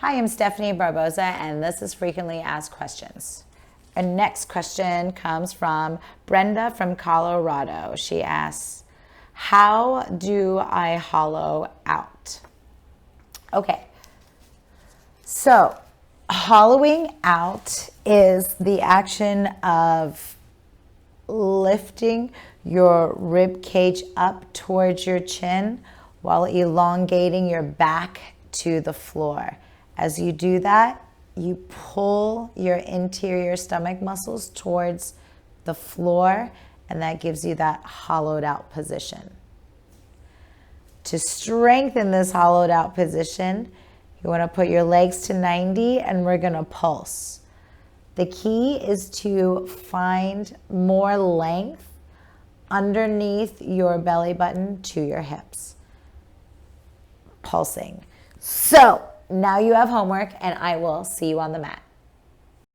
Hi, I'm Stephanie Barboza, and this is Frequently Asked Questions. Our next question comes from Brenda from Colorado. She asks, how do I hollow out? Okay, so hollowing out is the action of lifting your rib cage up towards your chin while elongating your back to the floor. As you do that, you pull your interior stomach muscles towards the floor, and that gives you that hollowed out position. To strengthen this hollowed out position, you want to put your legs to 90 and we're going to pulse. The key is to find more length underneath your belly button to your hips. Pulsing. So now you have homework, and I will see you on the mat.